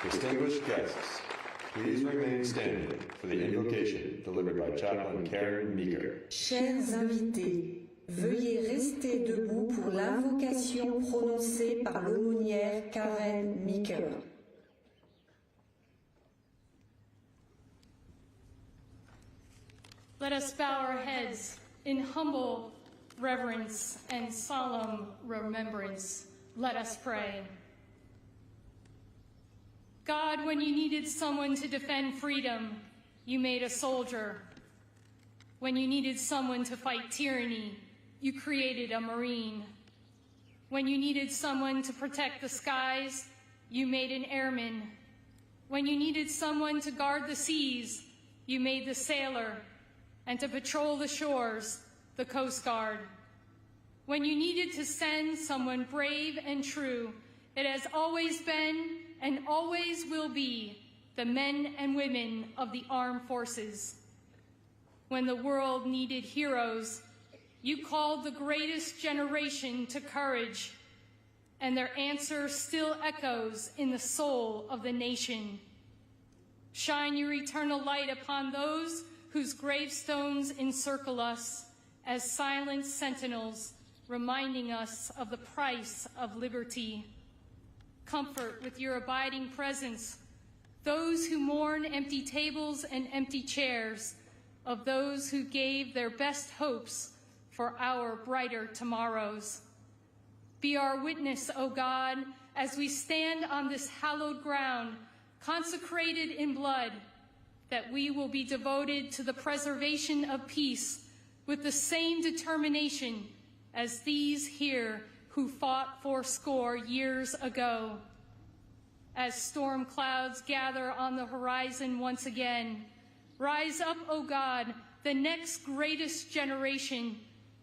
Distinguished guests, please remain standing for the invocation delivered by Chaplain Karen Meeker. Chers invités, veuillez rester debout pour l'invocation prononcée par l'aumônière Karen Meeker. Let us bow our heads in humble reverence and solemn remembrance. Let us pray. God, when you needed someone to defend freedom, you made a soldier. When you needed someone to fight tyranny, you created a Marine. When you needed someone to protect the skies, you made an airman. When you needed someone to guard the seas, you made the sailor, and to patrol the shores, the Coast Guard. When you needed to send someone brave and true, it has always been and always will be the men and women of the armed forces. When the world needed heroes, you called the greatest generation to courage, and their answer still echoes in the soul of the nation. Shine your eternal light upon those whose gravestones encircle us as silent sentinels, reminding us of the price of liberty. Comfort with your abiding presence those who mourn empty tables and empty chairs, of those who gave their best hopes for our brighter tomorrows. Be our witness, O God, as we stand on this hallowed ground, consecrated in blood, that we will be devoted to the preservation of peace with the same determination as these here who fought fourscore years ago. As storm clouds gather on the horizon once again, rise up, O God, the next greatest generation,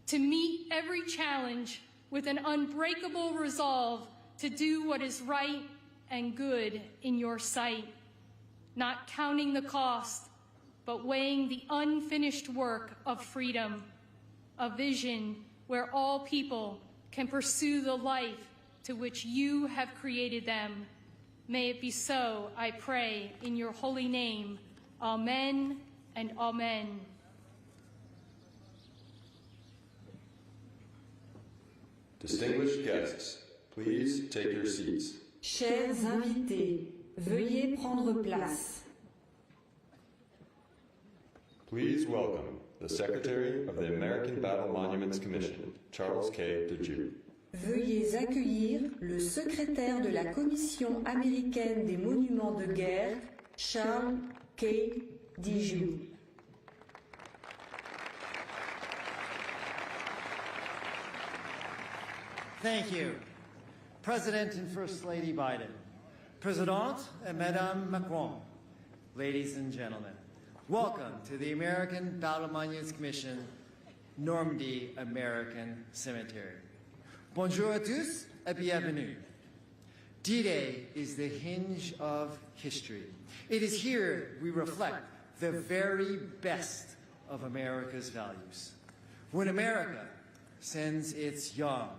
to meet every challenge with an unbreakable resolve to do what is right and good in your sight, not counting the cost, but weighing the unfinished work of freedom, a vision where all people can pursue the life to which you have created them. May it be so, I pray, in your holy name. Amen and amen. Distinguished guests, please take your seats. Chers invités, veuillez prendre place. Please welcome the Secretary of the American Battle Monuments Commission, Charles K. DeJew. Veuillez accueillir le secrétaire de la Commission américaine des monuments de guerre, Charles K. DeJew. Thank you. President and First Lady Biden, President and Madame Macron, ladies and gentlemen, welcome to the American Battle Monuments Commission, Normandy American Cemetery. Bonjour à tous et bienvenue. D-Day is the hinge of history. It is here we reflect the very best of America's values. When America sends its young,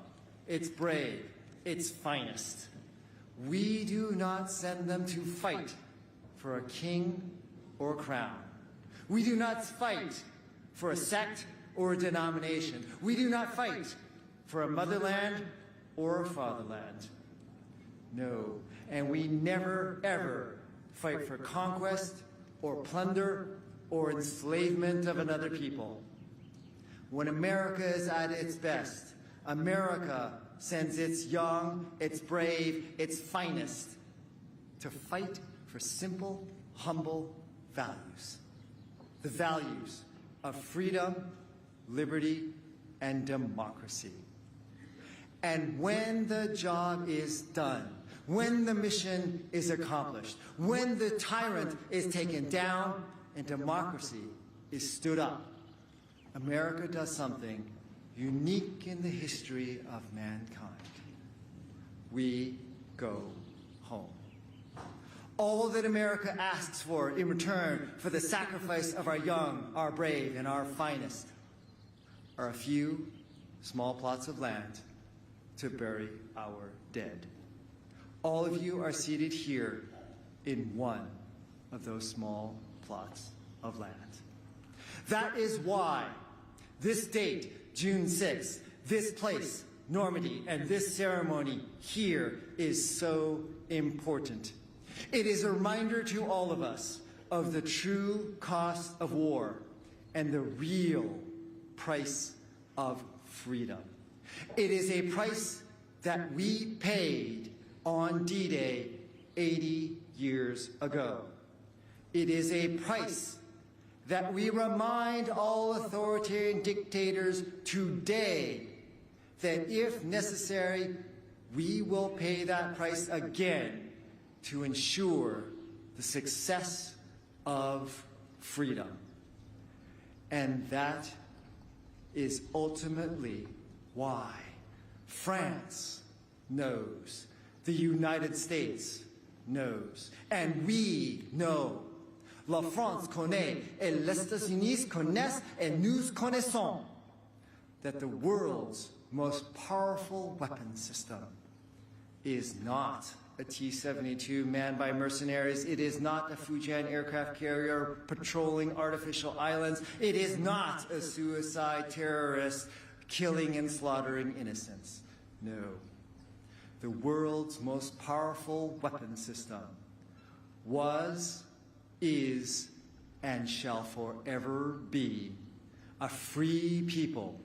its brave, its finest, we do not send them to fight for a king or a crown. We do not fight for a sect or a denomination. We do not fight for a motherland or a fatherland. No, and we never, ever fight for conquest or plunder or enslavement of another people. When America is at its best, America sends its young, its brave, its finest to fight for simple, humble values. The values of freedom, liberty, and democracy. And when the job is done, when the mission is accomplished, when the tyrant is taken down and democracy is stood up, America does something unique in the history of mankind. We go home. All that America asks for in return for the sacrifice of our young, our brave, and our finest are a few small plots of land to bury our dead. All of you are seated here in one of those small plots of land. That is why this date, June 6th, this place, Normandy, and this ceremony here is so important. It is a reminder to all of us of the true cost of war and the real price of freedom. It is a price that we paid on D-Day 80 years ago. It is a price that we remind all authoritarian dictators today that if necessary, we will pay that price again to ensure the success of freedom. And that is ultimately why France knows, the United States knows, and we know. La France connaît, et les États-Unis connaissent, et nous connaissons that the world's most powerful weapon system is not a T-72 manned by mercenaries. It is not a Fujian aircraft carrier patrolling artificial islands. It is not a suicide terrorist killing and slaughtering innocents. No. The world's most powerful weapon system was, is, and shall forever be a free people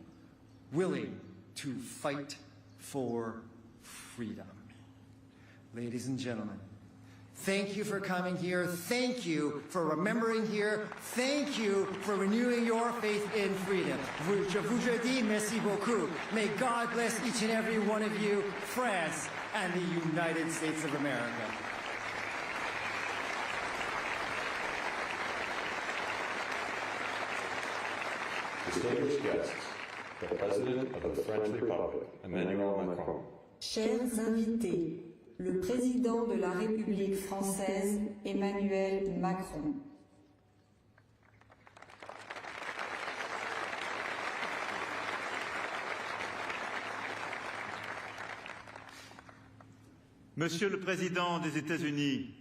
willing to fight for freedom. Ladies and gentlemen, thank you for coming here. Thank you for remembering here. Thank you for renewing your faith in freedom. Je vous dis merci beaucoup. May God bless each and every one of you, France and the United States of America. Distinguished guests, the President of the French Republic, Emmanuel Macron. Chers invités, le président de la République française, Emmanuel Macron. Monsieur le Président des États-Unis,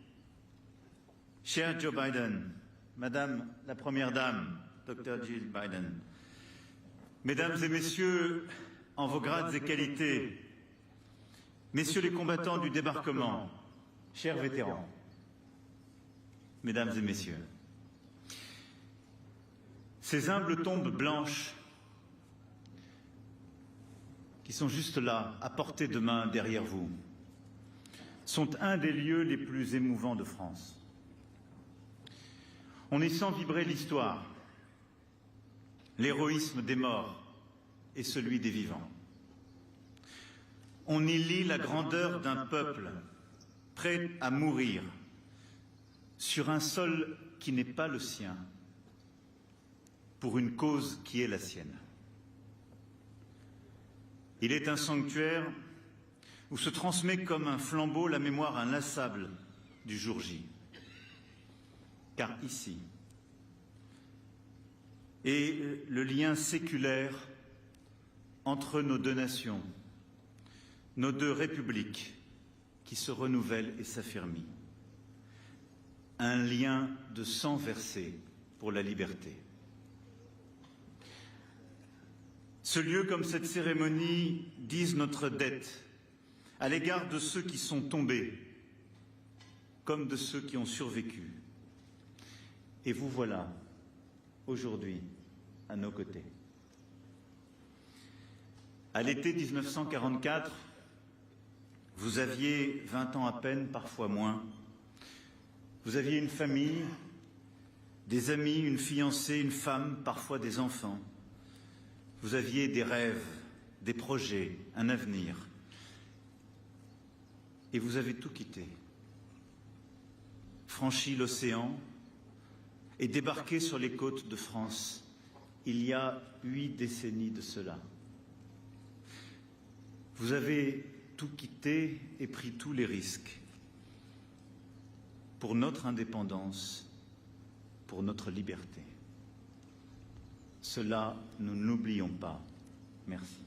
cher Joe Biden, Madame la Première Dame, Dr. Jill Biden, Mesdames et Messieurs, en vos grades et qualités, Messieurs les combattants du débarquement, chers vétérans, Mesdames et Messieurs, ces humbles tombes blanches qui sont juste là, à portée de main derrière vous, sont un des lieux les plus émouvants de France. On y sent vibrer l'histoire, l'héroïsme des morts et celui des vivants. On y lit la grandeur d'un peuple prêt à mourir sur un sol qui n'est pas le sien, pour une cause qui est la sienne. Il est un sanctuaire où se transmet comme un flambeau la mémoire inlassable du jour J. Car ici est le lien séculaire entre nos deux nations, nos deux républiques qui se renouvellent et s'affermissent. Un lien de sang versé pour la liberté. Ce lieu comme cette cérémonie disent notre dette à l'égard de ceux qui sont tombés, comme de ceux qui ont survécu. Et vous voilà, aujourd'hui, à nos côtés. À l'été 1944, vous aviez 20 ans à peine, parfois moins. Vous aviez une famille, des amis, une fiancée, une femme, parfois des enfants. Vous aviez des rêves, des projets, un avenir. Et vous avez tout quitté, franchi l'océan et débarqué sur les côtes de France il y a 8 décennies de cela. Vous avez tout quitté et pris tous les risques pour notre indépendance, pour notre liberté. Cela, nous n'oublions pas. Merci.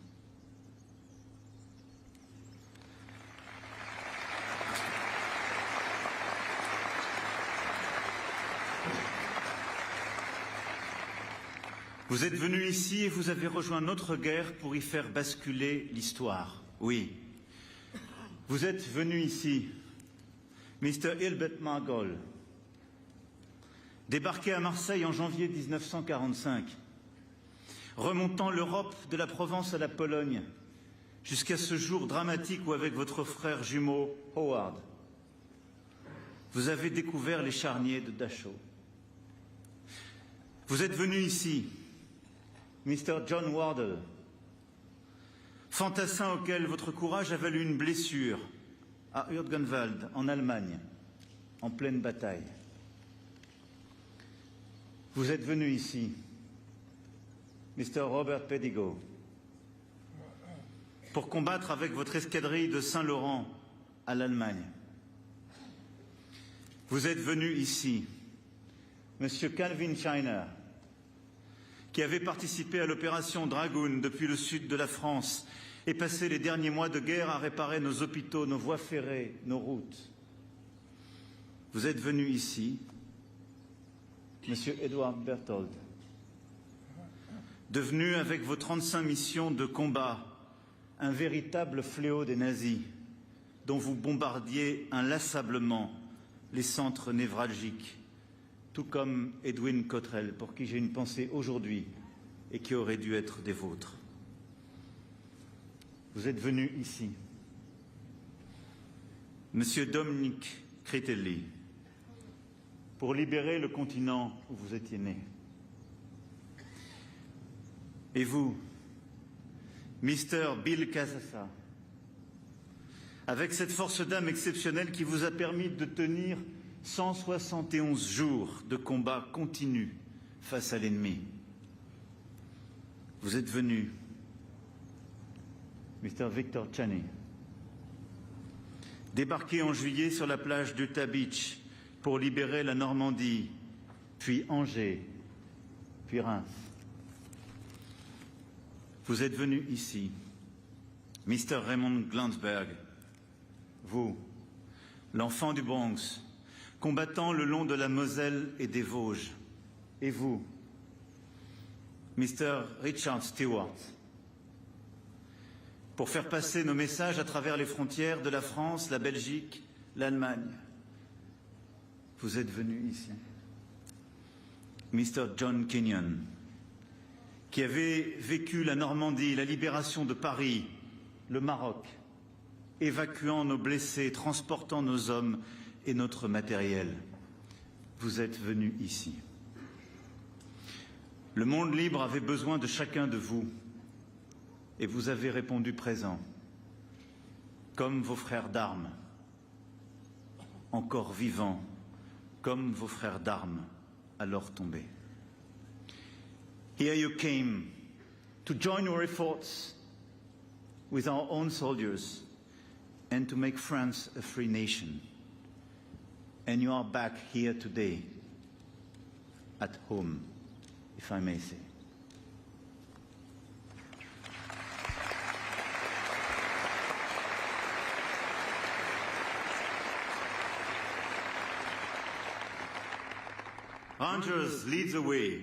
Vous êtes venu ici et vous avez rejoint notre guerre pour y faire basculer l'histoire. Oui. Vous êtes venu ici, Mr. Hilbert Margol, débarqué à Marseille en janvier 1945, remontant l'Europe de la Provence à la Pologne, jusqu'à ce jour dramatique où, avec votre frère jumeau, Howard, vous avez découvert les charniers de Dachau. Vous êtes venu ici, Mr. John Wardle, fantassin auquel votre courage a valu une blessure à Jürgenwald, en Allemagne, en pleine bataille. Vous êtes venu ici, Mr. Robert Pedigo, pour combattre avec votre escadrille de Saint-Laurent à l'Allemagne. Vous êtes venu ici, Monsieur Calvin Scheiner, qui avait participé à l'opération Dragoon depuis le sud de la France et passé les derniers mois de guerre à réparer nos hôpitaux, nos voies ferrées, nos routes. Vous êtes venu ici, Monsieur Edward Berthold, devenu avec vos 35 missions de combat un véritable fléau des nazis, dont vous bombardiez inlassablement les centres névralgiques, tout comme Edwin Cottrell, pour qui j'ai une pensée aujourd'hui et qui aurait dû être des vôtres. Vous êtes venu ici, Monsieur Dominic Critelli, pour libérer le continent où vous étiez né. Et vous, Mr. Bill Casassa, avec cette force d'âme exceptionnelle qui vous a permis de tenir 171 jours de combat continu face à l'ennemi. Vous êtes venu, Mr. Victor Chaney, débarqué en juillet sur la plage d'Utah Beach pour libérer la Normandie, puis Angers, puis Reims. Vous êtes venu ici, Mr. Raymond Glansberg, vous, l'enfant du Bronx, combattant le long de la Moselle et des Vosges, et vous, Mr. Richard Stewart, pour faire passer nos messages à travers les frontières de la France, la Belgique, l'Allemagne. Vous êtes venu ici, Mr. John Kenyon, qui avait vécu la Normandie, la libération de Paris, le Maroc, évacuant nos blessés, transportant nos hommes et notre matériel. Vous êtes venu ici. Le monde libre avait besoin de chacun de vous, et vous avez répondu présent, comme vos frères d'armes, encore vivants, comme vos frères d'armes, alors tombés. Here you came to join your efforts with our own soldiers and to make France a free nation. And you are back here today, at home, if I may say. Rangers, lead the way.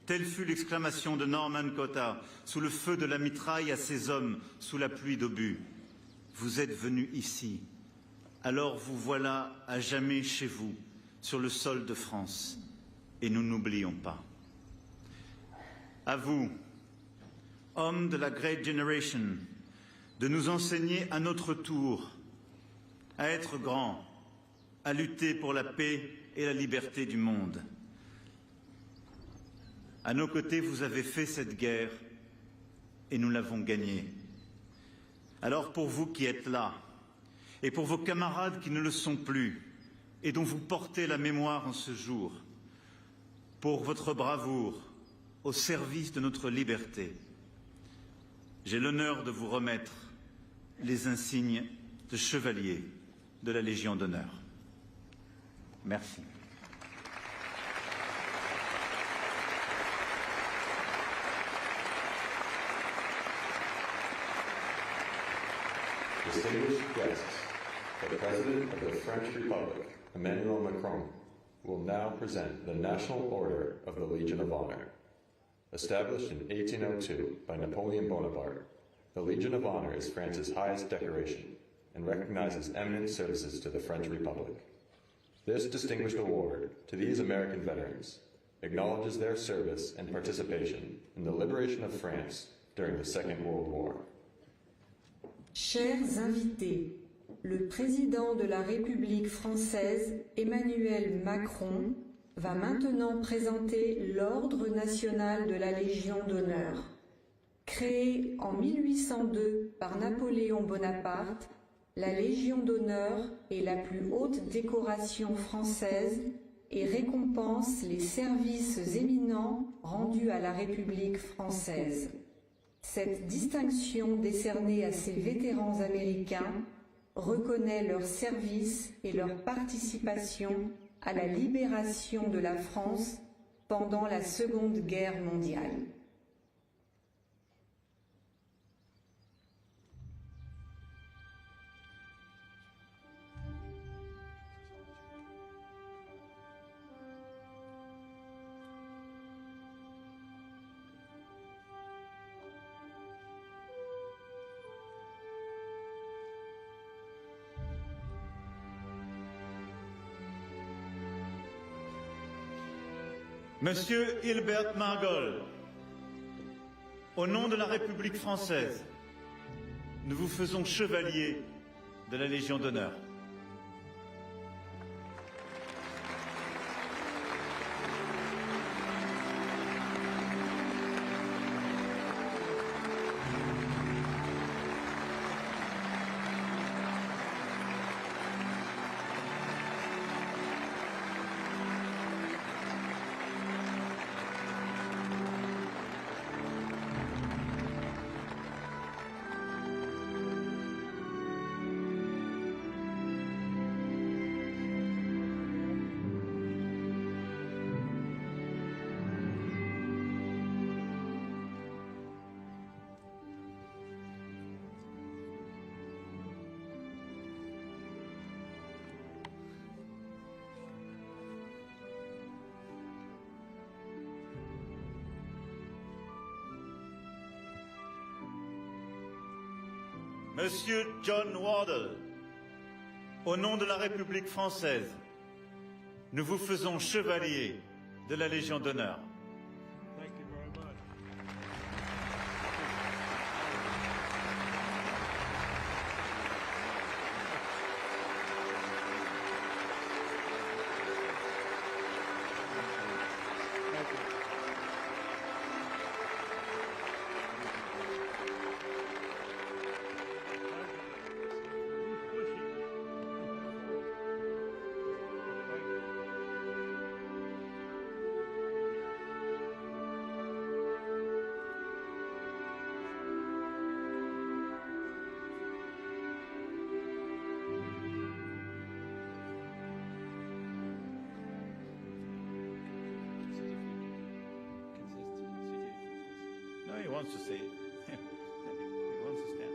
Telle fut l'exclamation de Norman Cotta, sous le feu de la mitraille à ses hommes, sous la pluie d'obus. Vous êtes venus ici, alors vous voilà à jamais chez vous, sur le sol de France, et nous n'oublions pas. À vous, hommes de la Great Generation, de nous enseigner à notre tour à être grands, à lutter pour la paix et la liberté du monde. À nos côtés, vous avez fait cette guerre et nous l'avons gagnée. Alors pour vous qui êtes là, et pour vos camarades qui ne le sont plus, et dont vous portez la mémoire en ce jour, pour votre bravoure au service de notre liberté, j'ai l'honneur de vous remettre les insignes de chevalier de la Légion d'honneur. Merci. Distinguished guests, the President of the French Republic, Emmanuel Macron, will now present the National Order of the Legion of Honor. Established in 1802 by Napoleon Bonaparte, the Legion of Honor is France's highest decoration and recognizes eminent services to the French Republic. This distinguished award to these American veterans acknowledges their service and participation in the liberation of France during the Second World War. Chers invités, le président de la République française, Emmanuel Macron, va maintenant présenter l'Ordre national de la Légion d'honneur. Créée en 1802 par Napoléon Bonaparte, la Légion d'honneur est la plus haute décoration française et récompense les services éminents rendus à la République française. Cette distinction décernée à ces vétérans américains reconnaît leur service et leur participation à la libération de la France pendant la Seconde Guerre mondiale. Monsieur Hilbert Margol, au nom de la République française, nous vous faisons chevalier de la Légion d'honneur. Monsieur John Wardle, au nom de la République française, nous vous faisons chevalier de la Légion d'honneur. No, he wants to say it. He wants to stand.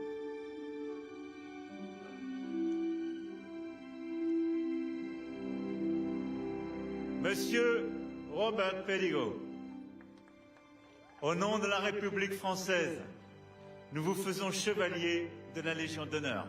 Monsieur Robert Pedigo, au nom de la République française, nous vous faisons chevalier de la Légion d'honneur.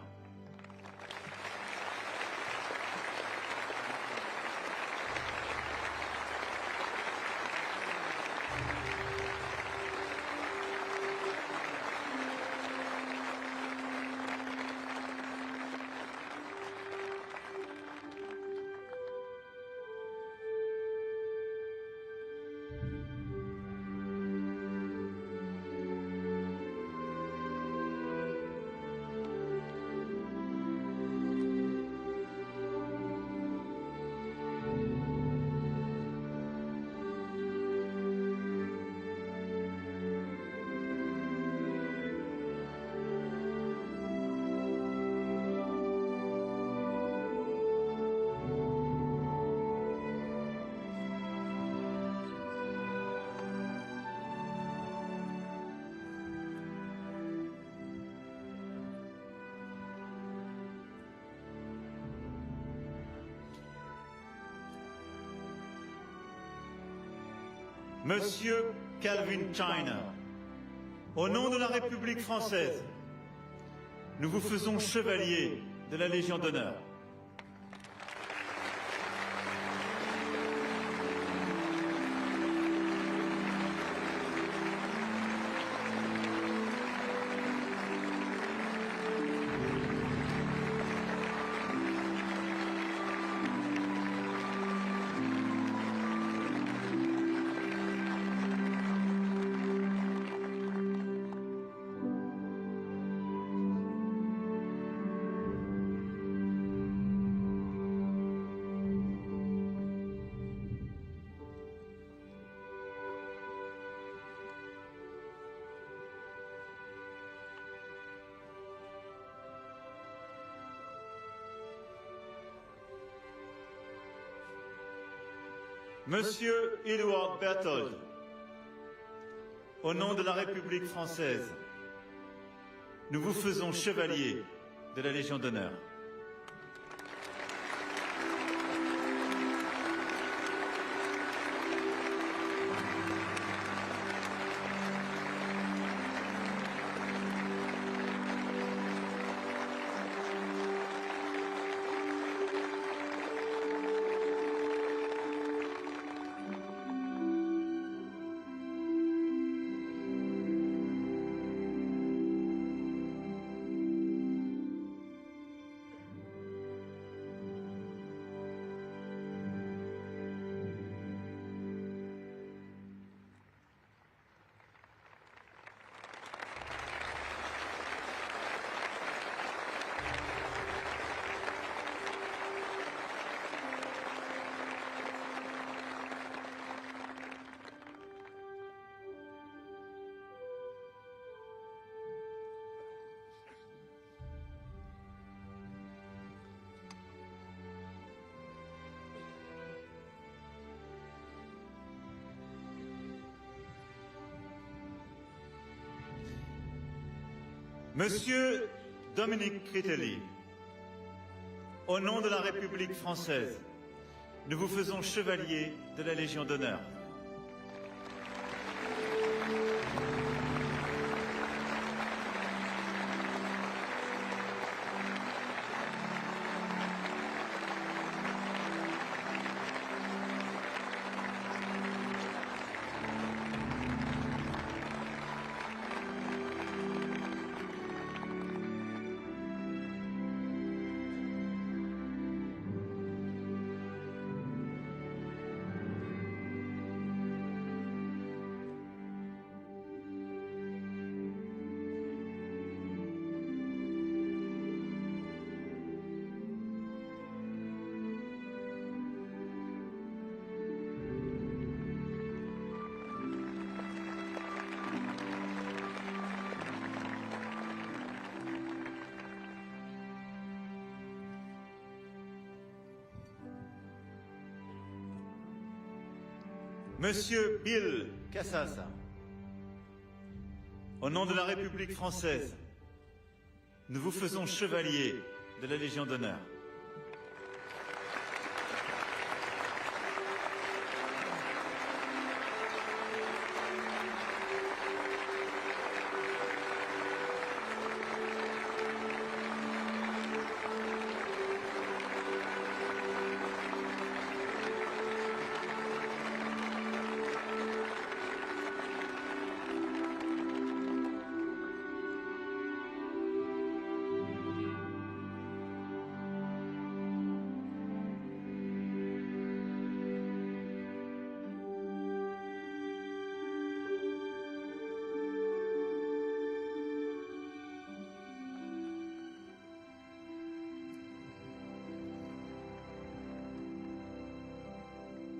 Monsieur Calvin China, au nom de la République française, nous vous faisons chevalier de la Légion d'honneur. Monsieur Edward Berthold, au nom de la République française, nous vous faisons chevalier de la Légion d'honneur. Monsieur Dominique Critelli, au nom de la République française, nous vous faisons chevalier de la Légion d'honneur. Monsieur Bill Cassasa, au nom de la République française, nous vous faisons chevalier de la Légion d'honneur.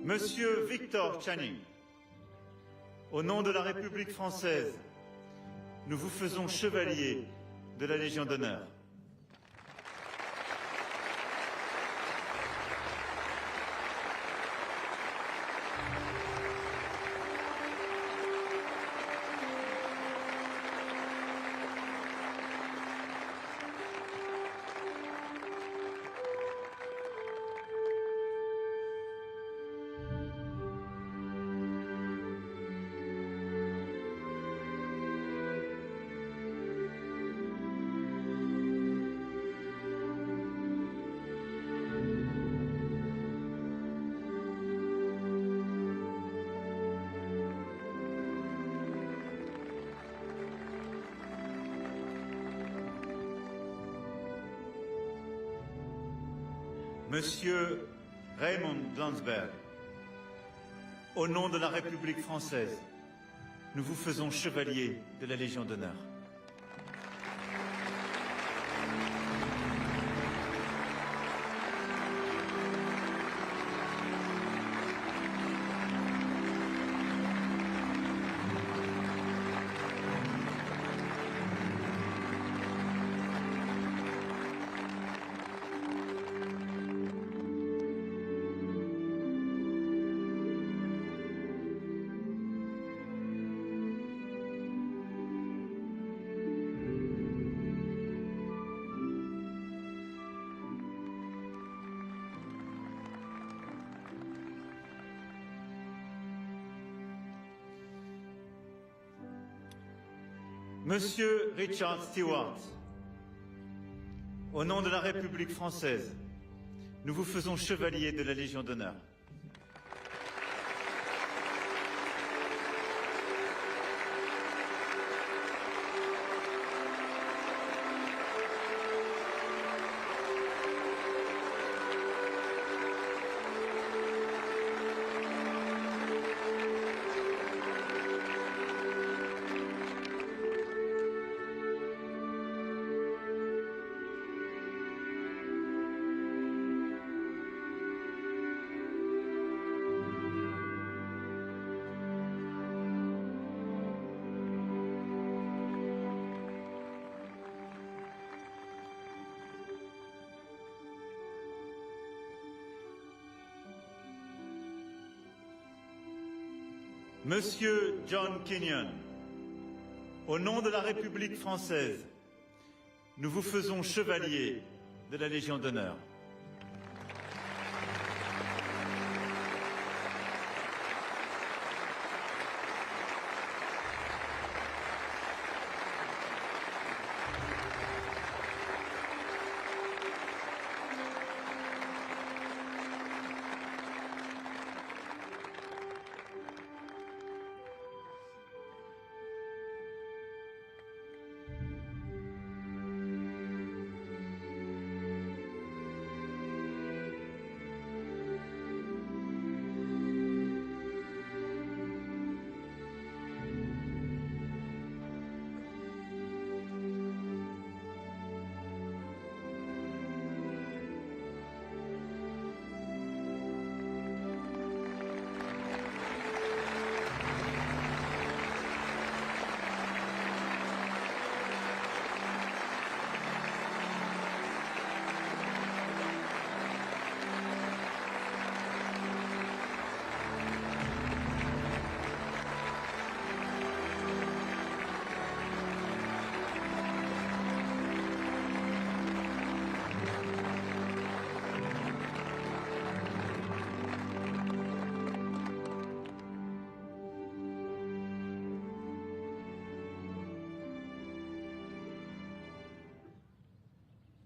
Monsieur Victor Channing, au nom de la République française, nous vous faisons chevalier de la Légion d'honneur. Monsieur Raymond Landsberg, au nom de la République française, nous vous faisons chevalier de la Légion d'honneur. Monsieur Richard Stewart, au nom de la République française, nous vous faisons chevalier de la Légion d'honneur. Monsieur John Kenyon, au nom de la République française, nous vous faisons chevalier de la Légion d'honneur.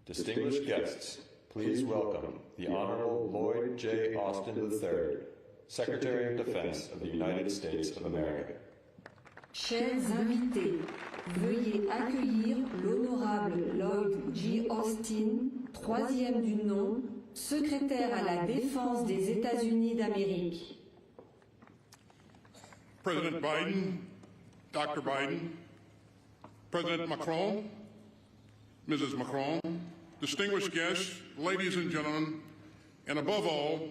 Distinguished guests, please welcome the Honorable Lloyd J. Austin III, Secretary of Defense of the United States of America. Chers invités, veuillez accueillir l'honorable Lloyd J. Austin, troisième du nom, secrétaire à la Défense des États-Unis d'Amérique. President Biden, Dr. Biden, President Macron, Mrs. Macron, distinguished guests, ladies and gentlemen, and above all,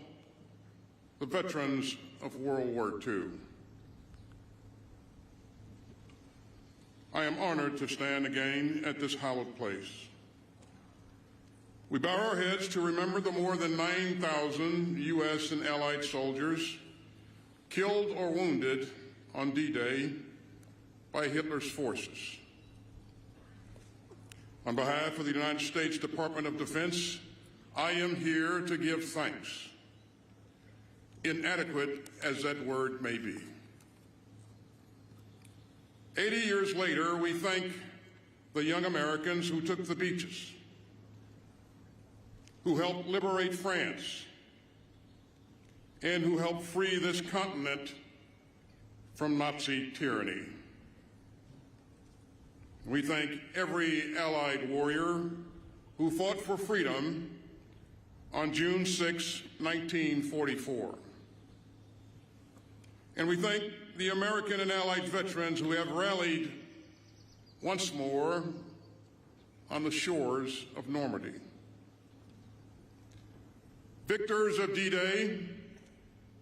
the veterans of World War II. I am honored to stand again at this hallowed place. We bow our heads to remember the more than 9,000 U.S. and Allied soldiers killed or wounded on D-Day by Hitler's forces. On behalf of the United States Department of Defense, I am here to give thanks, inadequate as that word may be. 80 years later, we thank the young Americans who took the beaches, who helped liberate France, and who helped free this continent from Nazi tyranny. We thank every Allied warrior who fought for freedom on June 6, 1944. And we thank the American and Allied veterans who have rallied once more on the shores of Normandy. Victors of D-Day,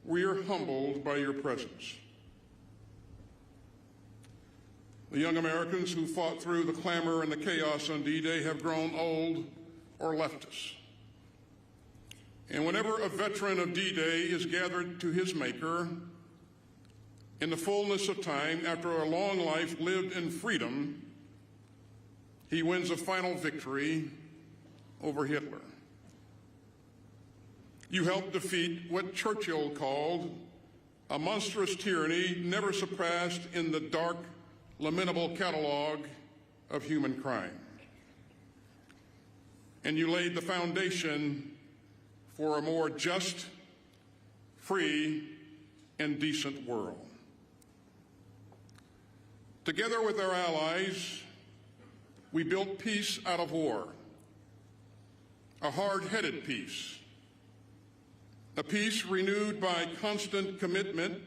we are humbled by your presence. The young Americans who fought through the clamor and the chaos on D-Day have grown old or left us. And whenever a veteran of D-Day is gathered to his maker, in the fullness of time, after a long life lived in freedom, he wins a final victory over Hitler. You helped defeat what Churchill called a monstrous tyranny never surpassed in the dark, lamentable catalog of human crime. And you laid the foundation for a more just, free, and decent world. Together with our allies, we built peace out of war, a hard-headed peace, a peace renewed by constant commitment,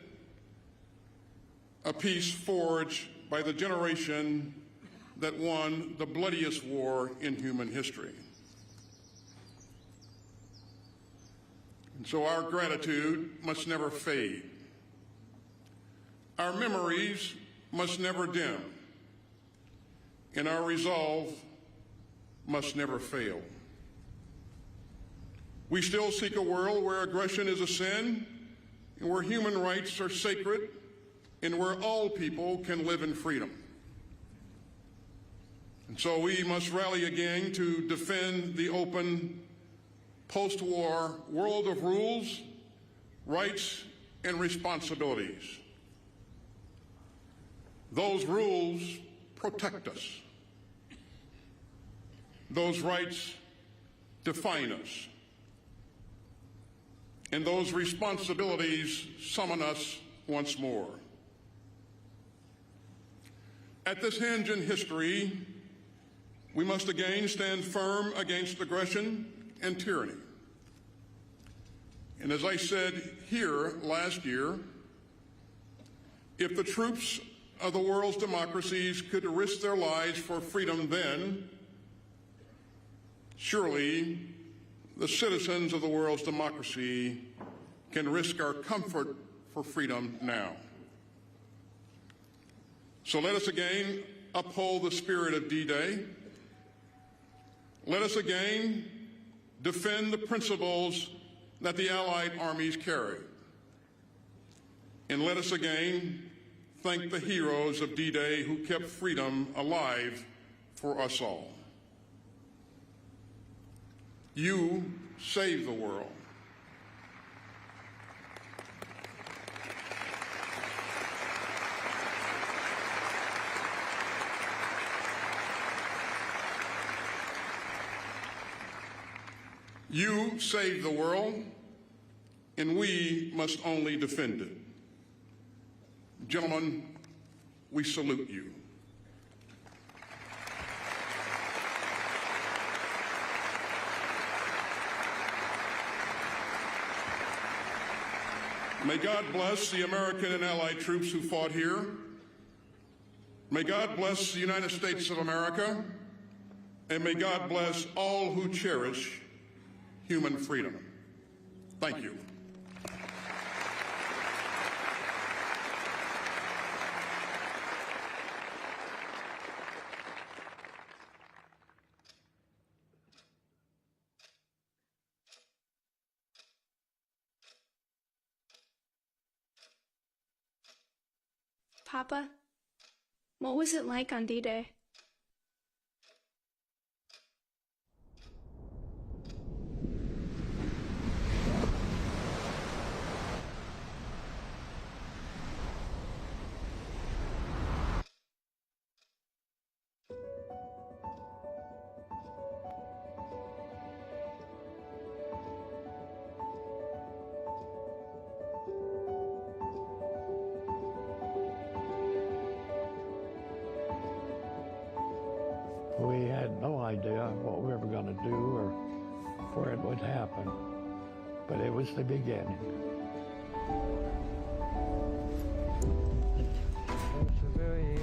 a peace forged by the generation that won the bloodiest war in human history. And so our gratitude must never fade. Our memories must never dim, and our resolve must never fail. We still seek a world where aggression is a sin, and where human rights are sacred, and where all people can live in freedom. And so we must rally again to defend the open, post-war world of rules, rights, and responsibilities. Those rules protect us. Those rights define us. And those responsibilities summon us once more. At this hinge in history, we must again stand firm against aggression and tyranny. And as I said here last year, if the troops of the world's democracies could risk their lives for freedom then, surely the citizens of the world's democracy can risk our comfort for freedom now. So let us again uphold the spirit of D-Day. Let us again defend the principles that the Allied armies carry. And let us again thank the heroes of D-Day who kept freedom alive for us all. You saved the world. You saved the world, and we must only defend it. Gentlemen, we salute you. May God bless the American and Allied troops who fought here. May God bless the United States of America, and may God bless all who cherish human freedom. Thank you. Papa, what was it like on D-Day? We had no idea what we were going to do or where it would happen, but it was the beginning. It was a very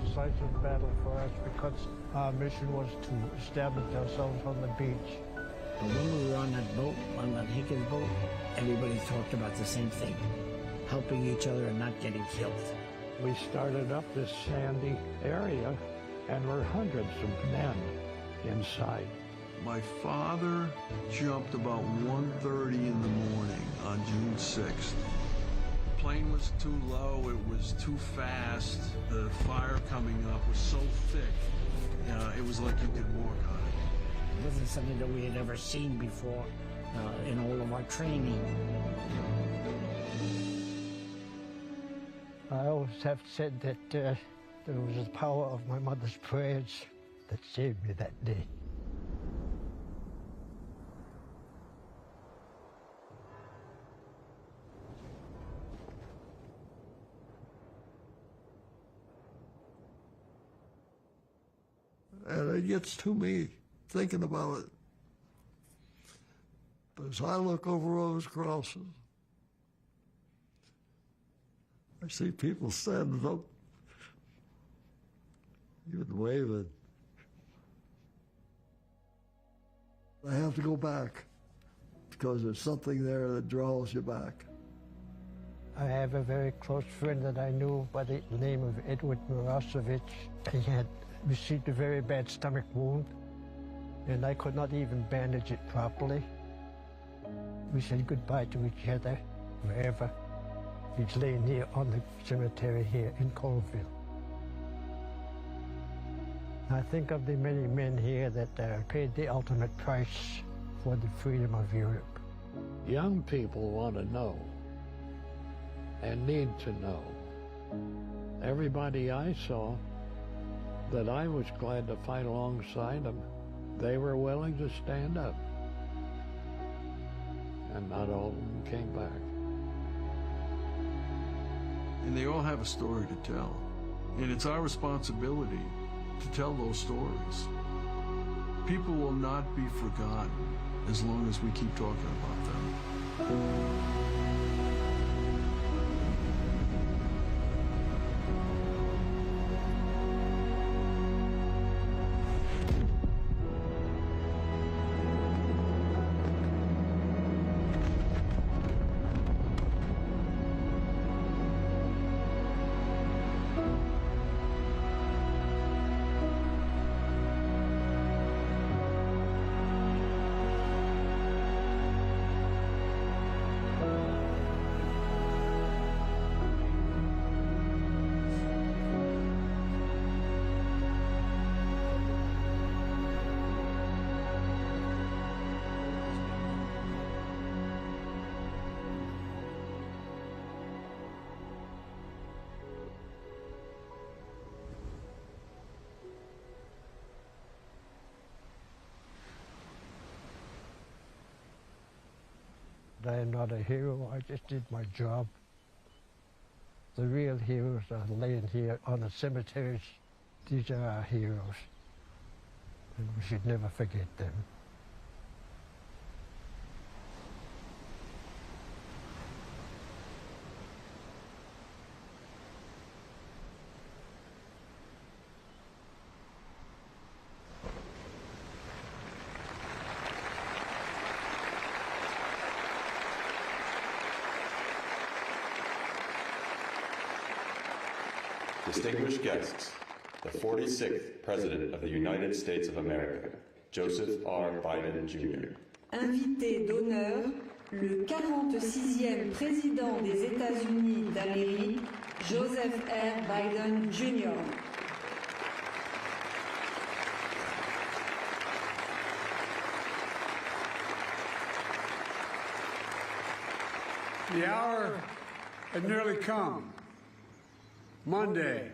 decisive battle for us because our mission was to establish ourselves on the beach. But when we were on that boat, on that Higgins boat, everybody talked about the same thing, helping each other and not getting killed. We started up this sandy area, and there were hundreds of men inside. My father jumped about 1:30 in the morning on June 6th. The plane was too low, it was too fast, the fire coming up was so thick, it was like you could walk on it. It wasn't something that we had ever seen before in all of our training. I always have said that there was the power of my mother's prayers that saved me that day. And it gets to me thinking about it. But as I look over those crosses, I see people standing up, even waving. I have to go back because there's something there that draws you back. I have a very close friend that I knew by the name of Edward Mirosevic. He had received a very bad stomach wound, and I could not even bandage it properly. We said goodbye to each other forever. He's laying here on the cemetery here in Colville. I think of the many men here that paid the ultimate price for the freedom of Europe. Young people want to know and need to know. Everybody I saw that I was glad to fight alongside them, they were willing to stand up. And not all of them came back. And they all have a story to tell. And it's our responsibility to tell those stories. People will not be forgotten as long as we keep talking about them. I am not a hero, I just did my job. The real heroes are laying here on the cemeteries. These are our heroes, and we should never forget them. Distinguished guests, the 46th President of the United States of America, Joseph R. Biden, Jr. Invité d'honneur, le 46e Président des États-Unis d'Amérique, Joseph R. Biden, Jr. The hour had nearly come. Monday,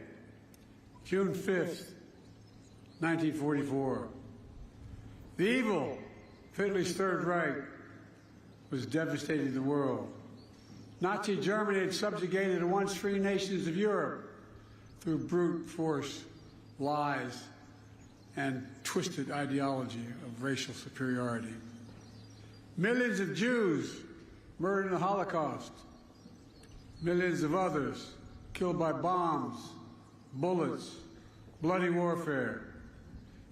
June 5th, 1944. The evil of Hitler's Third Reich was devastating the world. Nazi Germany had subjugated the once free nations of Europe through brute force, lies, and twisted ideology of racial superiority. Millions of Jews murdered in the Holocaust. Millions of others killed by bombs, bullets, bloody warfare.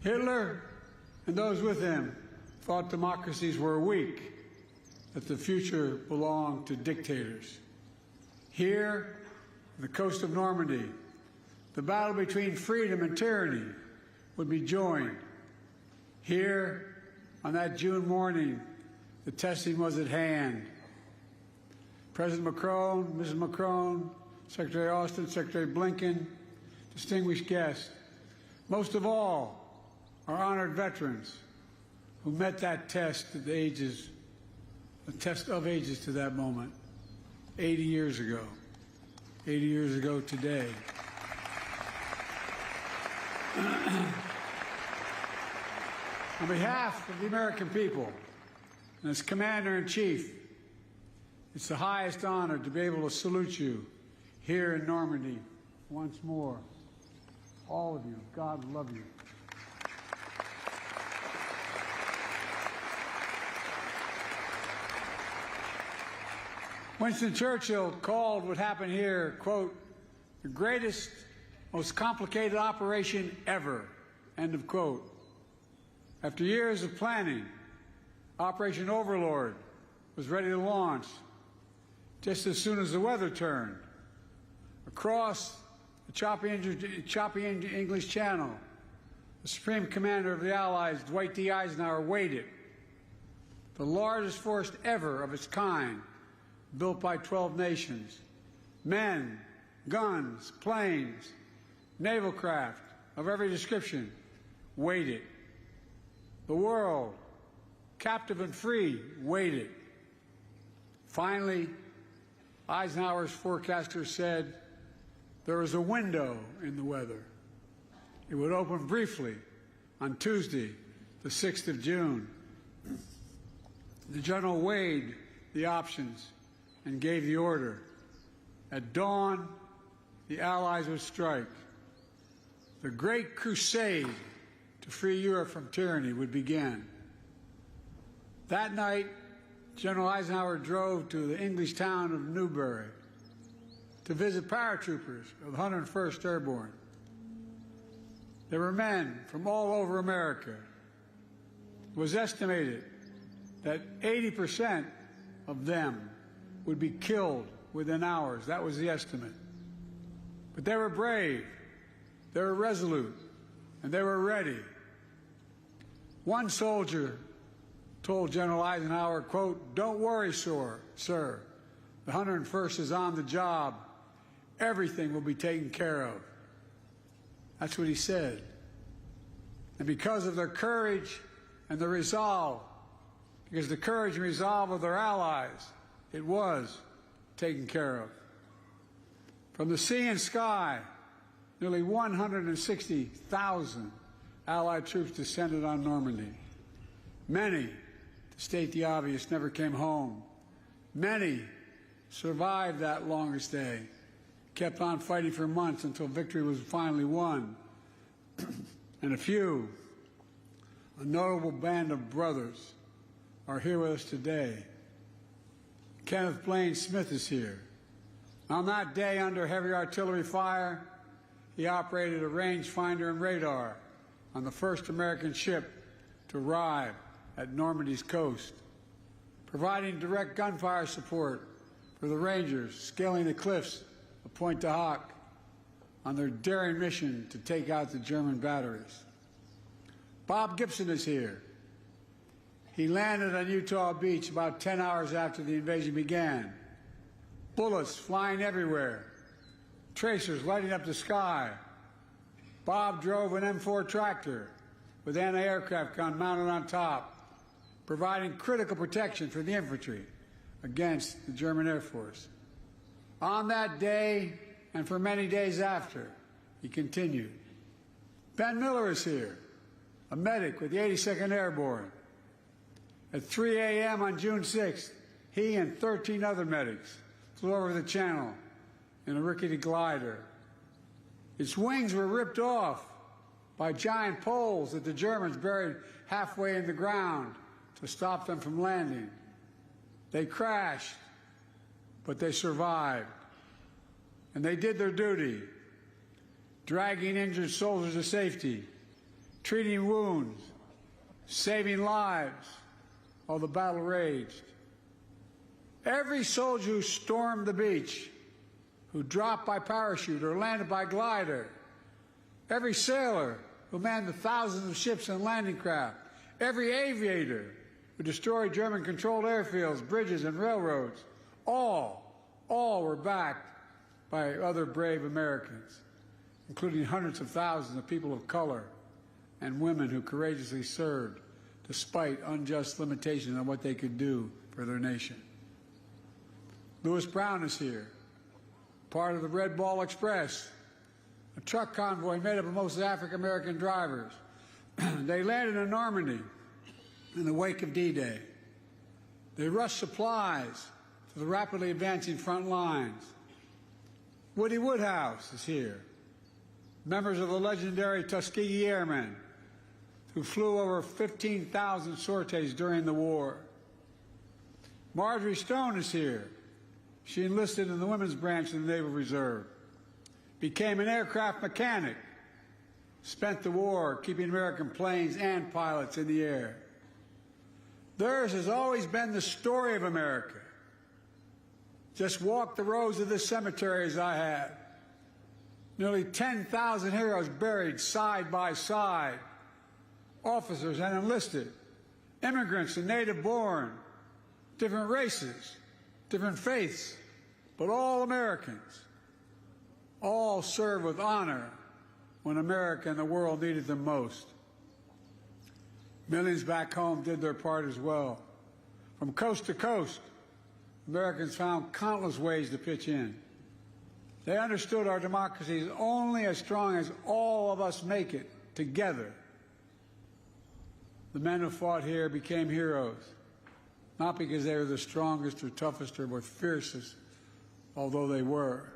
Hitler and those with him thought democracies were weak, that the future belonged to dictators. Here, on the coast of Normandy, the battle between freedom and tyranny would be joined. Here, on that June morning, the testing was at hand. President Macron, Mrs. Macron, Secretary Austin, Secretary Blinken, distinguished guests, most of all, our honored veterans who met that test at the ages, a test of ages to that moment, 80 years ago today. On behalf of the American people and as Commander-in-Chief, it's the highest honor to be able to salute you here in Normandy once more. All of you, God love you. Winston Churchill called what happened here, quote, the greatest, most complicated operation ever, end of quote. After years of planning, Operation Overlord was ready to launch just as soon as the weather turned. Across the choppy English Channel, the Supreme Commander of the Allies, Dwight D. Eisenhower, waited. The largest force ever of its kind, built by 12 nations. Men, guns, planes, naval craft of every description waited. The world, captive and free, waited. Finally, Eisenhower's forecaster said there was a window in the weather. It would open briefly on Tuesday, the 6th of June. The general weighed the options and gave the order. At dawn, the Allies would strike. The great crusade to free Europe from tyranny would begin. That night, General Eisenhower drove to the English town of Newbury to visit paratroopers of the 101st Airborne. There were men from all over America. It was estimated that 80% of them would be killed within hours. That was the estimate. But they were brave, they were resolute, and they were ready. One soldier told General Eisenhower, quote, "Don't worry, sir. The 101st is on the job. Everything will be taken care of." That's what he said. And because of their courage and their resolve, because the courage and resolve of their allies, it was taken care of. From the sea and sky, nearly 160,000 Allied troops descended on Normandy. Many, to state the obvious, never came home. Many survived that longest day, kept on fighting for months until victory was finally won. And a few, a notable band of brothers, are here with us today. Kenneth Blaine Smith is here. On that day, under heavy artillery fire, he operated a rangefinder and radar on the first American ship to arrive at Normandy's coast, providing direct gunfire support for the Rangers scaling the cliffs of Pointe du Hoc on their daring mission to take out the German batteries. Bob Gibson is here. He landed on Utah Beach about 10 hours after the invasion began. Bullets flying everywhere, tracers lighting up the sky. Bob drove an M4 tractor with anti-aircraft gun mounted on top, providing critical protection for the infantry against the German Air Force. On that day, and for many days after, he continued. Ben Miller is here, a medic with the 82nd Airborne. At 3 a.m. on June 6th, he and 13 other medics flew over the channel in a rickety glider. Its wings were ripped off by giant poles that the Germans buried halfway in the ground to stop them from landing. They crashed, but they survived. And they did their duty, dragging injured soldiers to safety, treating wounds, saving lives while the battle raged. Every soldier who stormed the beach, who dropped by parachute or landed by glider, every sailor who manned the thousands of ships and landing craft, every aviator who destroyed German-controlled airfields, bridges, and railroads, all were backed by other brave Americans, including hundreds of thousands of people of color and women who courageously served despite unjust limitations on what they could do for their nation. Lewis Brown is here, part of the Red Ball Express, a truck convoy made up of mostly African-American drivers. They landed in Normandy in the wake of D-Day. They rushed supplies to the rapidly advancing front lines. Woody Woodhouse is here, members of the legendary Tuskegee Airmen, who flew over 15,000 sorties during the war. Marjorie Stone is here. She enlisted in the women's branch of the Naval Reserve, became an aircraft mechanic, spent the war keeping American planes and pilots in the air. Theirs has always been the story of America. Just walk the rows of this cemetery as I have. Nearly 10,000 heroes buried side by side, officers and enlisted, immigrants and native-born, different races, different faiths, but all Americans. All served with honor when America and the world needed them most. Millions back home did their part as well. From coast to coast, Americans found countless ways to pitch in. They understood our democracy is only as strong as all of us make it together. The men who fought here became heroes, not because they were the strongest or toughest or were fiercest, although they were,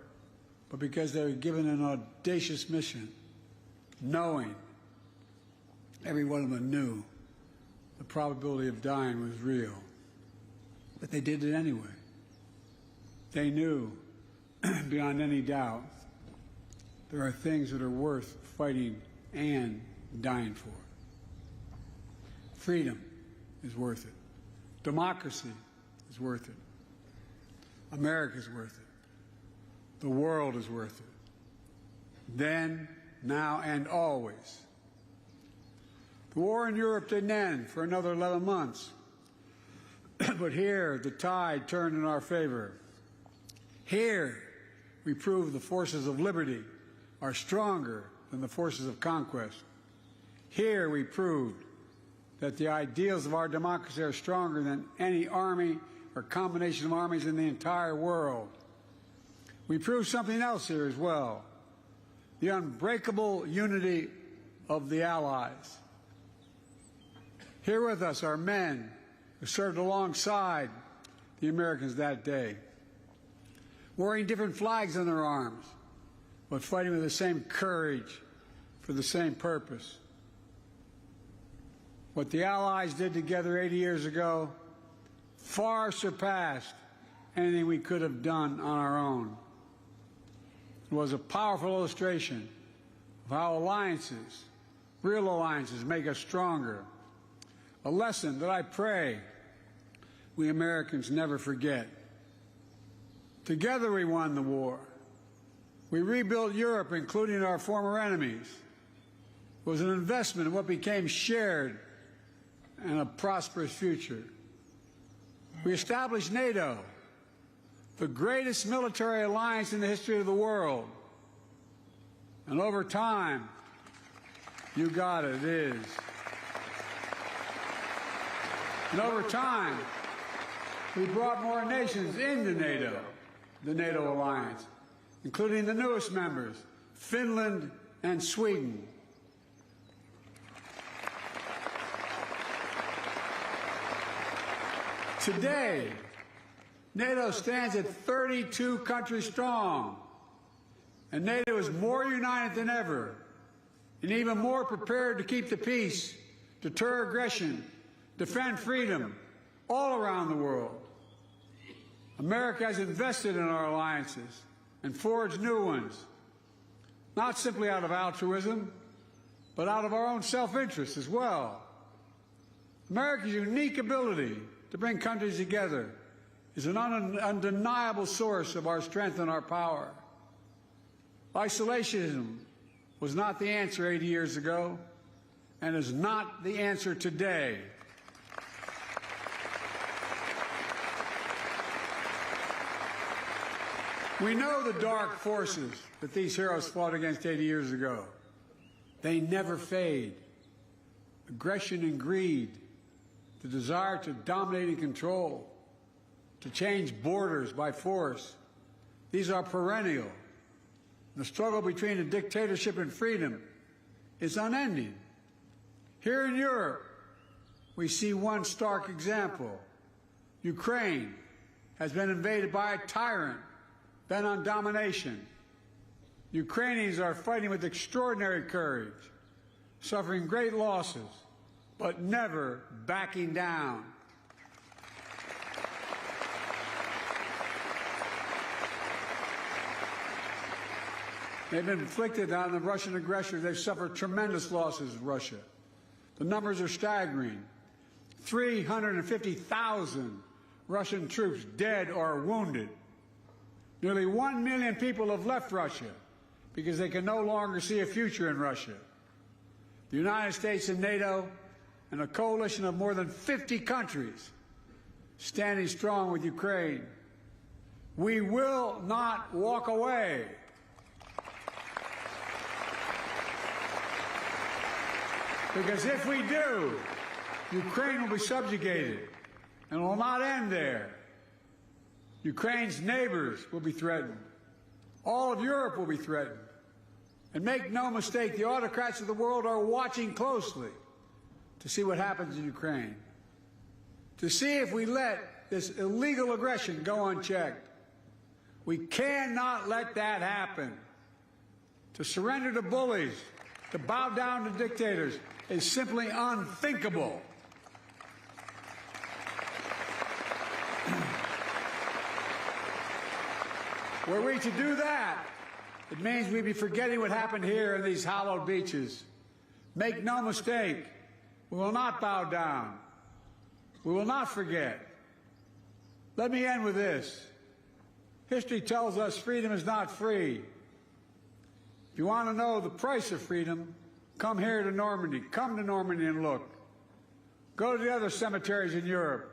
but because they were given an audacious mission, knowing, every one of them knew, the probability of dying was real. But they did it anyway. They knew, beyond any doubt, there are things that are worth fighting and dying for. Freedom is worth it. Democracy is worth it. America is worth it. The world is worth it. Then, now, and always. The war in Europe didn't end for another 11 months. But here, the tide turned in our favor. Here, we proved the forces of liberty are stronger than the forces of conquest. Here, we proved that the ideals of our democracy are stronger than any army or combination of armies in the entire world. We proved something else here as well, the unbreakable unity of the Allies. Here with us are men who served alongside the Americans that day, wearing different flags on their arms, but fighting with the same courage for the same purpose. What the Allies did together 80 years ago far surpassed anything we could have done on our own. It was a powerful illustration of how alliances, real alliances, make us stronger. A lesson that I pray we Americans never forget. Together we won the war. We rebuilt Europe, including our former enemies. It was an investment in what became shared and a prosperous future. We established NATO, the greatest military alliance in the history of the world. And over time, you got it, it is. And over time, we brought more nations into NATO, the NATO alliance, including the newest members, Finland and Sweden. Today, NATO stands at 32 countries strong, and NATO is more united than ever, and even more prepared to keep the peace, deter aggression, defend freedom all around the world. America has invested in our alliances and forged new ones, not simply out of altruism, but out of our own self-interest as well. America's unique ability to bring countries together is an undeniable source of our strength and our power. Isolationism was not the answer 80 years ago and is not the answer today. We know the dark forces that these heroes fought against 80 years ago. They never fade. Aggression and greed, the desire to dominate and control, to change borders by force, these are perennial. The struggle between a dictatorship and freedom is unending. Here in Europe, we see one stark example. Ukraine has been invaded by a tyrant bent on domination. Ukrainians are fighting with extraordinary courage, suffering great losses, but never backing down. They've been inflicted on the Russian aggressors. They've suffered tremendous losses in Russia. The numbers are staggering. 350,000 Russian troops dead or wounded. Nearly 1 million people have left Russia because they can no longer see a future in Russia. The United States and NATO and a coalition of more than 50 countries standing strong with Ukraine. We will not walk away. Because if we do, Ukraine will be subjugated, and it will not end there. Ukraine's neighbors will be threatened. All of Europe will be threatened. And make no mistake, the autocrats of the world are watching closely to see what happens in Ukraine, to see if we let this illegal aggression go unchecked. We cannot let that happen. To surrender to bullies, to bow down to dictators, is simply unthinkable. Were we to do that, it means we'd be forgetting what happened here in these hallowed beaches. Make no mistake, we will not bow down. We will not forget. Let me end with this. History tells us freedom is not free. If you want to know the price of freedom, come here to Normandy. Come to Normandy and look. Go to the other cemeteries in Europe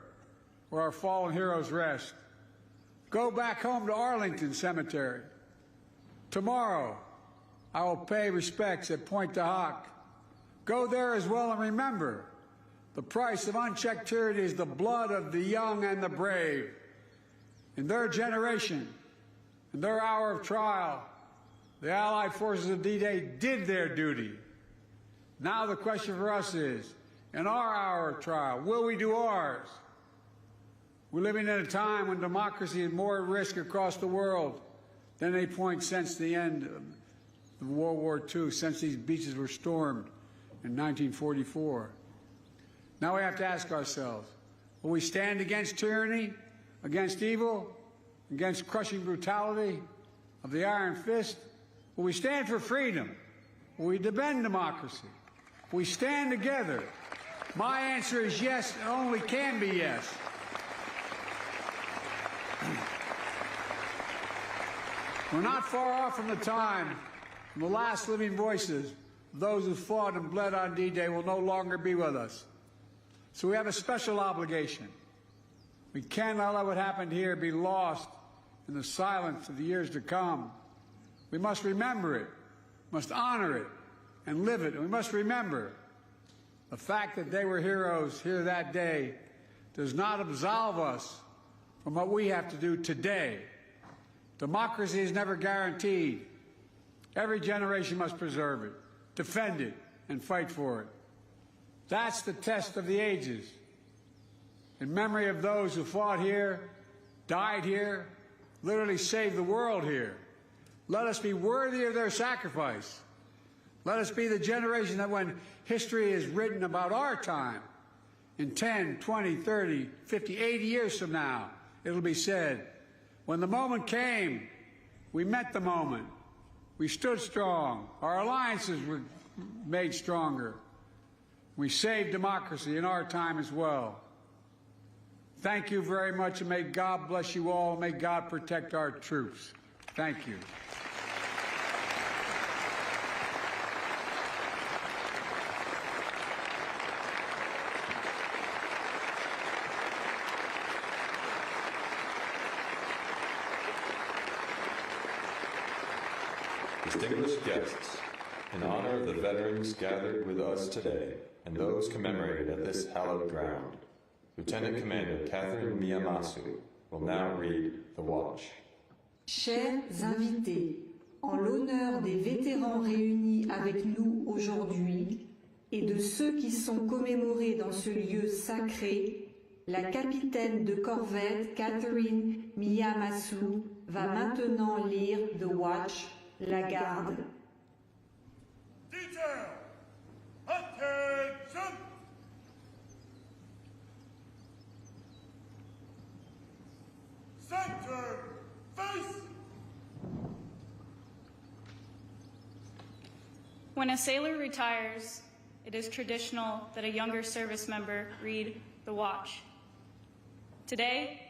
where our fallen heroes rest. Go back home to Arlington Cemetery. Tomorrow, I will pay respects at Pointe du Hoc. Go there as well and remember, the price of unchecked tyranny is the blood of the young and the brave. In their generation, in their hour of trial, the Allied forces of D-Day did their duty. Now the question for us is, in our hour of trial, will we do ours? We're living in a time when democracy is more at risk across the world than any point since the end of World War II, since these beaches were stormed in 1944. Now we have to ask ourselves, will we stand against tyranny, against evil, against crushing brutality of the iron fist? Will we stand for freedom? Will we defend democracy? Will we stand together? My answer is yes, and only can be yes. We're not far off from the time when the last living voices of those who fought and bled on D-Day will no longer be with us. So we have a special obligation. We cannot let what happened here be lost in the silence of the years to come. We must remember it, must honor it, and live it. And we must remember the fact that they were heroes here that day does not absolve us from what we have to do today. Democracy is never guaranteed. Every generation must preserve it, defend it, and fight for it. That's the test of the ages. In memory of those who fought here, died here, literally saved the world here, let us be worthy of their sacrifice. Let us be the generation that when history is written about our time, in 10, 20, 30, 50, 80 years from now, it'll be said, when the moment came, we met the moment. We stood strong. Our alliances were made stronger. We saved democracy in our time as well. Thank you very much, and may God bless you all, and may God protect our troops. Thank you. Distinguished guests, in honor of the veterans gathered with us today and those commemorated at this hallowed ground, Lieutenant Commander Catherine Miyamasu will now read the watch. Chers invités, en l'honneur des vétérans réunis avec nous aujourd'hui et de ceux qui sont commémorés dans ce lieu sacré, la capitaine de corvette Catherine Miyamasu va maintenant lire The Watch, la garde. Detail! Attention! Center! Face! When a sailor retires, it is traditional that a younger service member read the watch. Today,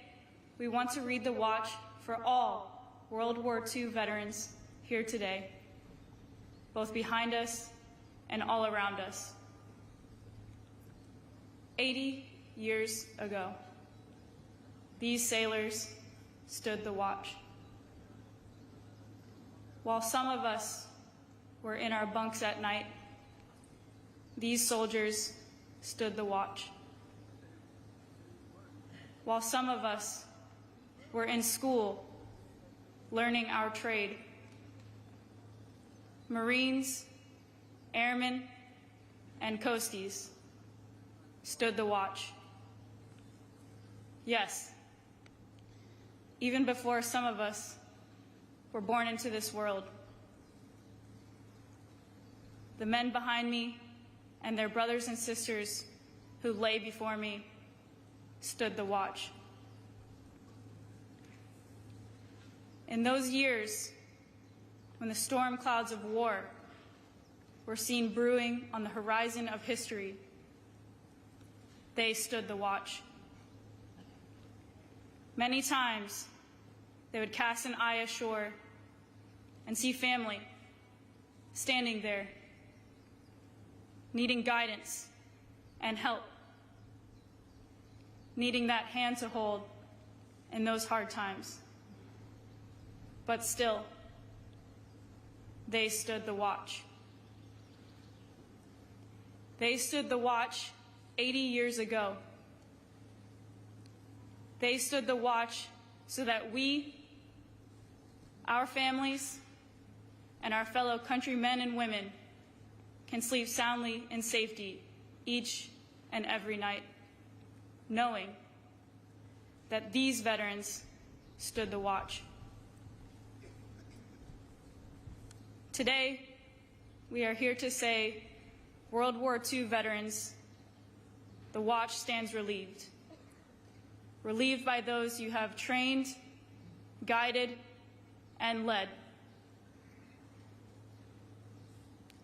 we want to read the watch for all World War II veterans here today, both behind us and all around us. 80 years ago, these sailors stood the watch. While some of us were in our bunks at night, these soldiers stood the watch. While some of us were in school learning our trade, Marines, airmen, and coasties stood the watch. Yes, even before some of us were born into this world. The men behind me and their brothers and sisters who lay before me stood the watch. In those years, when the storm clouds of war were seen brewing on the horizon of history, they stood the watch. Many times, they would cast an eye ashore and see family standing there, needing guidance and help, needing that hand to hold in those hard times. But still, they stood the watch. They stood the watch 80 years ago. They stood the watch so that we, our families, and our fellow countrymen and women can sleep soundly in safety each and every night, knowing that these veterans stood the watch. Today, we are here to say, World War II veterans, the watch stands relieved. Relieved by those you have trained, guided, and led.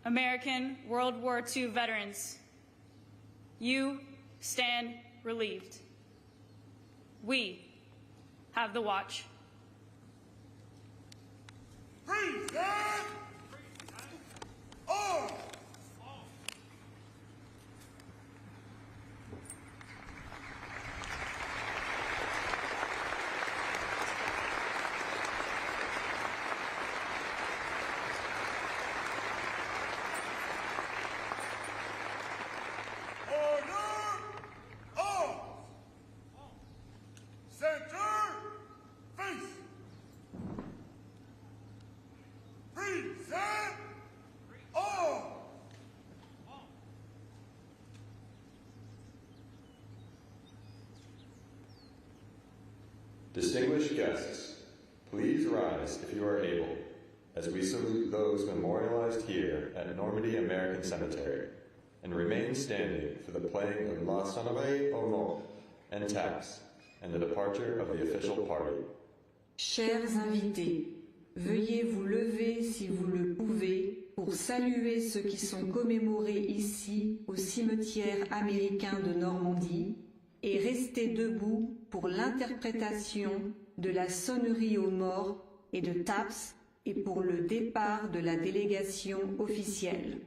American World War II veterans, you stand relieved. We have the watch. Present! All! Distinguished guests, please rise if you are able, as we salute those memorialized here at Normandy American Cemetery, and remain standing for the playing of La Sonnerie au Mort and Taps, and the departure of the official party. Chers invités, veuillez vous lever si vous le pouvez pour saluer ceux qui sont commémorés ici au cimetière américain de Normandie et rester debout pour l'interprétation de la sonnerie aux morts et de Taps et pour le départ de la délégation officielle.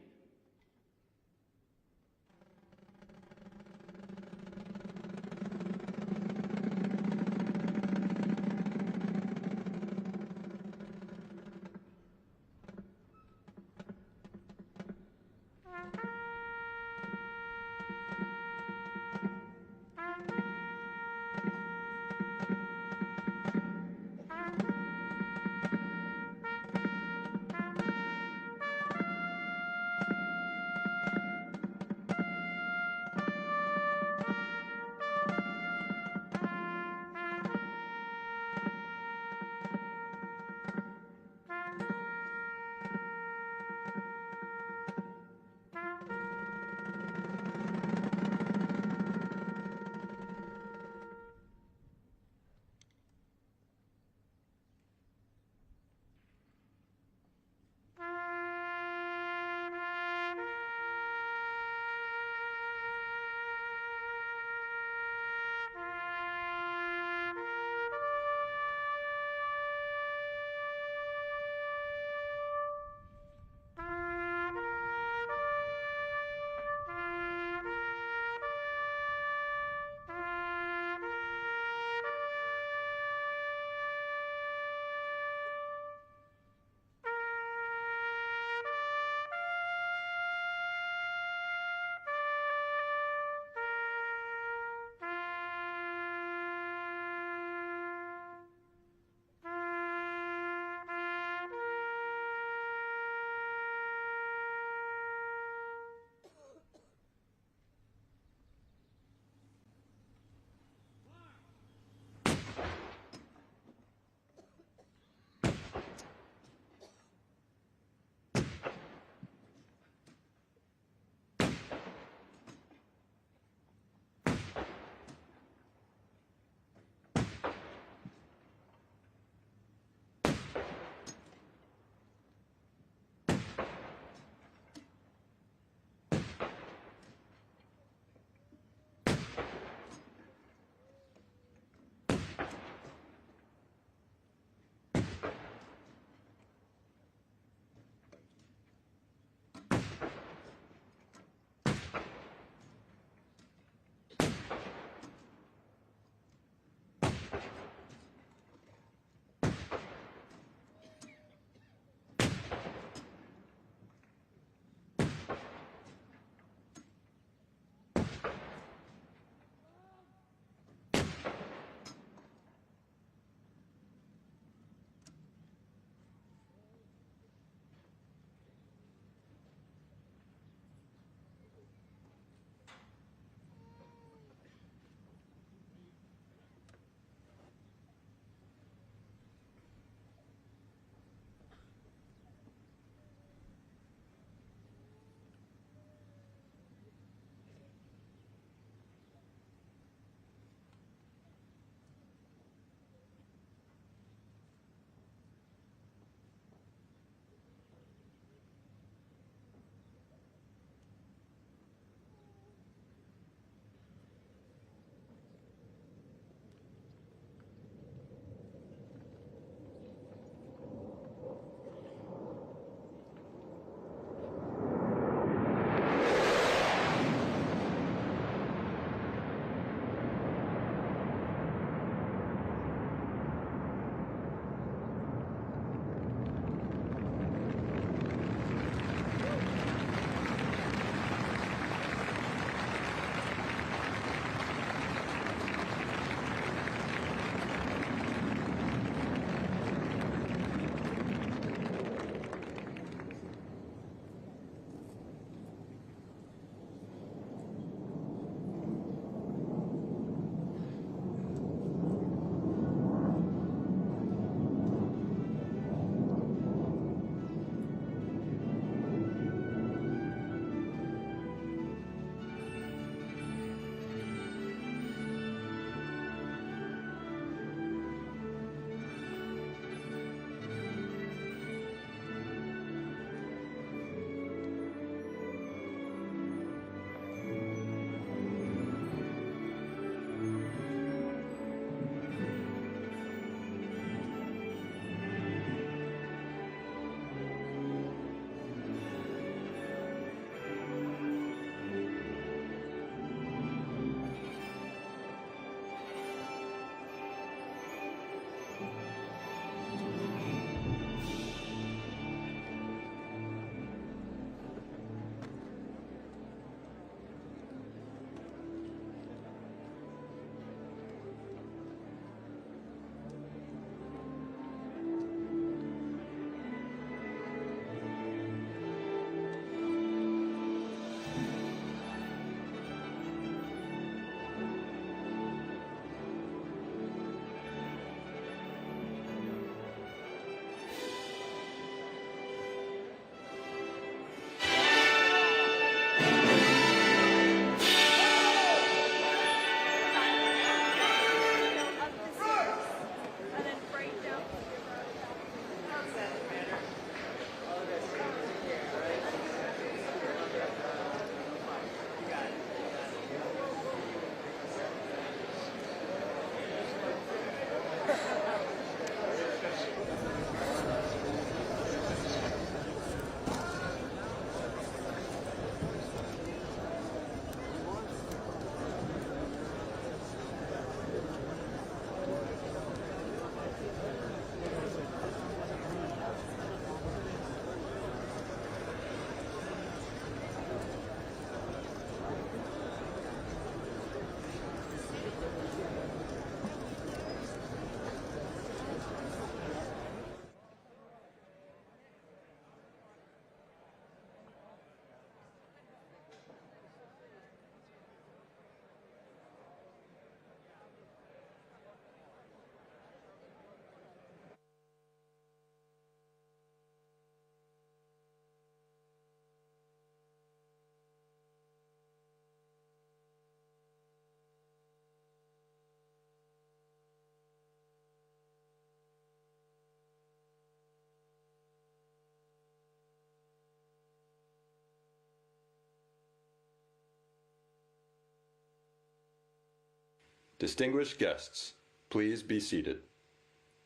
Distinguished guests, please be seated.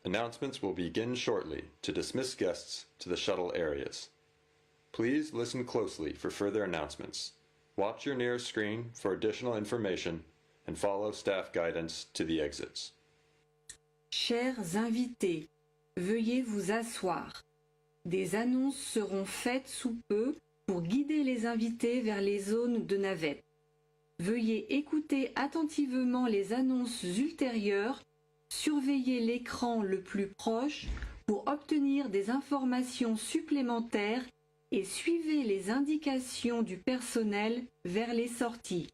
Announcements will begin shortly to dismiss guests to the shuttle areas. Please listen closely for further announcements. Watch your nearest screen for additional information and follow staff guidance to the exits. Chers invités, veuillez vous asseoir. Des annonces seront faites sous peu pour guider les invités vers les zones de navette. Veuillez écouter attentivement les annonces ultérieures, surveillez l'écran le plus proche pour obtenir des informations supplémentaires et suivez les indications du personnel vers les sorties.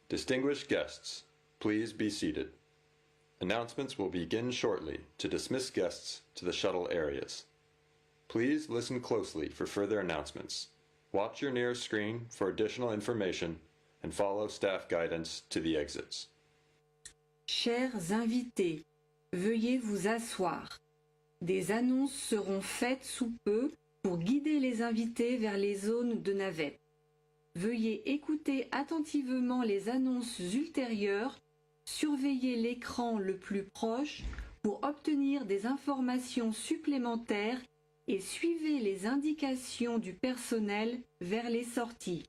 Distinguished guests, please be seated. Announcements will begin shortly to dismiss guests to the shuttle areas. Please listen closely for further announcements. Watch your nearest screen for additional information and follow staff guidance to the exits. Chers invités, veuillez vous asseoir. Des annonces seront faites sous peu pour guider les invités vers les zones de navette. Veuillez écouter attentivement les annonces ultérieures, surveillez l'écran le plus proche pour obtenir des informations supplémentaires et suivez les indications du personnel vers les sorties.